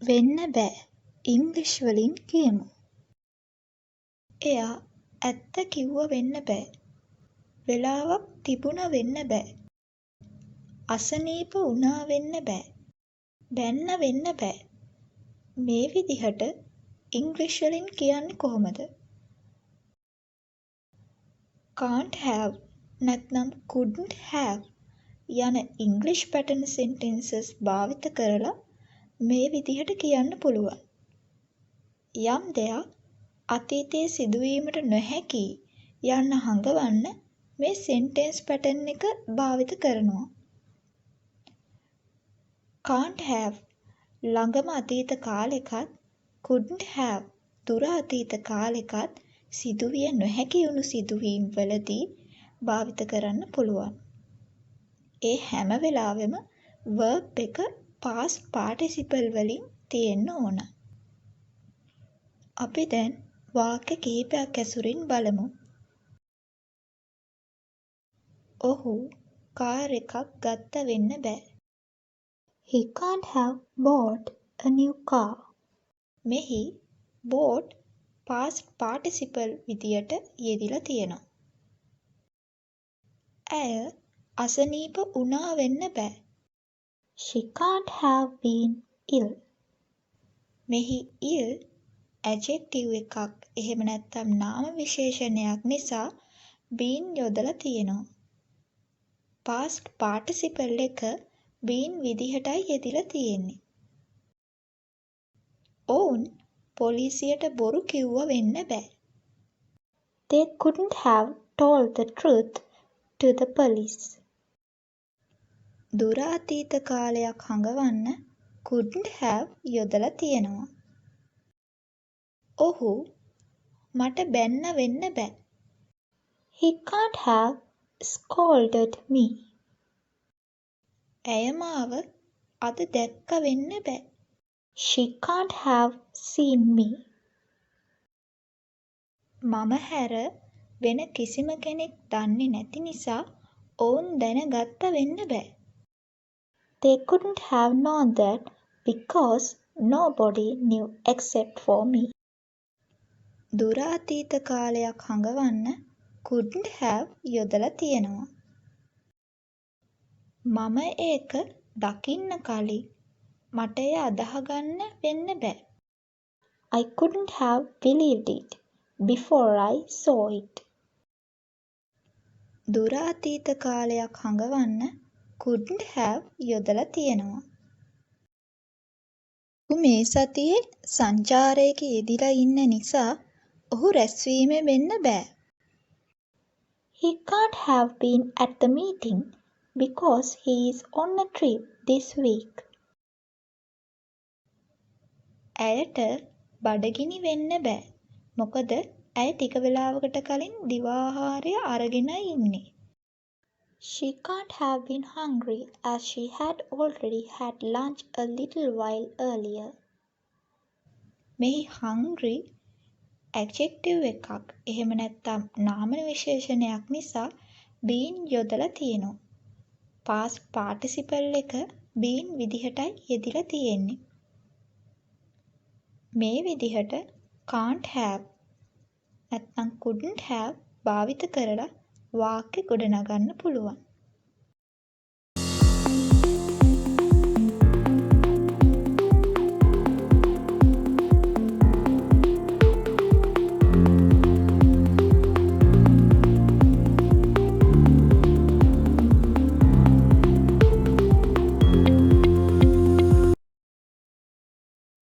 වෙන්න බෑ ඉංග්‍රීසි වලින් කියමු. එයා ඇත්ත කිව්ව වෙන්න බෑ. වෙලාවක් තිබුණ වෙන්න බෑ. අසනීප වුණා වෙන්න බෑ. බැන්න වෙන්න බෑ. මේ විදිහට ඉංග්‍රීසි වලින් කියන්නේ කොහොමද? can't have නැත්නම් couldn't have යන ඉංග්‍රීසි පැටර්න් sentences භාවිත කරලා මේ විදිහට කියන්න පුළුවන්. යම් දෙයක් අතීතයේ සිදුවීමට නොහැකි යන්න හඟවන්න මේ sentence pattern එක භාවිත කරනවා. can't have ළඟම අතීත කාලෙකත් couldn't have දුර අතීත කාලෙකත් සිදුවිය නොහැකි වුණු සිදුවීම් වලදී භාවිත කරන්න පුළුවන්. ඒ හැම වෙලාවෙම verb එක past participle වලින් තියෙන්න ඕන. අපි දැන් වාක්‍ය කිහිපයක් ඇසුරින් බලමු. ඔහු කාර් එකක් ගත්ත වෙන්න බෑ. He can't have bought a new car. මෙහි bought past participle විදියට යෙදිලා තියෙනවා. ඇය අසනීප වුණා වෙන්න බෑ. She can't have been ill. මෙහි ill adjective එකක් එහෙම නැත්නම් නාම විශේෂණයක් නිසා been යොදලා තියෙනවා. past participle එක been විදිහටයි යෙදිලා තියෙන්නේ. ඔවුන් පොලිසියට බොරු කිව්ව වෙන්න බෑ. They couldn't have told the truth to the police. දුර අතීත කාලයක් හඟවන්න couldn't have යොදලා තියෙනවා. ඔහු මට බැන්න වෙන්න බෑ. He can't have scolded me. ඇය මාව අද දැක්ක වෙන්න බෑ. She can't have seen me. මම හැර වෙන කිසිම කෙනෙක් දන්නේ නැති නිසා ඔවුන් දැනගත්ත වෙන්න බෑ. They couldn't have known that because nobody knew except for me. දුර අතීත කාලයක් හඟවන්න couldn't have යොදලා තියෙනවා. මම ඒක දකින්න කලින් මට එය අදහගන්න වෙන්න බෑ. I couldn't have believed it before I saw it. දුර අතීත කාලයක් හඟවන්න couldn't have යොදලා තියෙනවා. ඔහු මේ සතියේ සංචාරයක යෙදිලා ඉන්න නිසා ඔහු රැස්වීමේ වෙන්න බෑ. He can't have been at the meeting because he is on a trip this week. ඇයට බඩගිනි වෙන්න බෑ. මොකද ඇය ටික වෙලාවකට කලින් දිවාහාරය අරගෙනයි ඉන්නේ. She can't have been hungry as she had already had lunch a little while earlier. මෙහි hungry adjective එකක් එහෙම නැත්නම් නාම විශේෂණයක් නිසා been යොදලා තියෙනවා. past participle එක been විදිහටයි යෙදිලා තියෙන්නේ. මේ විදිහට can't have නැත්නම් couldn't have භාවිත කරලා වාක්‍ය ගොඩනගන්න පුළුවන්.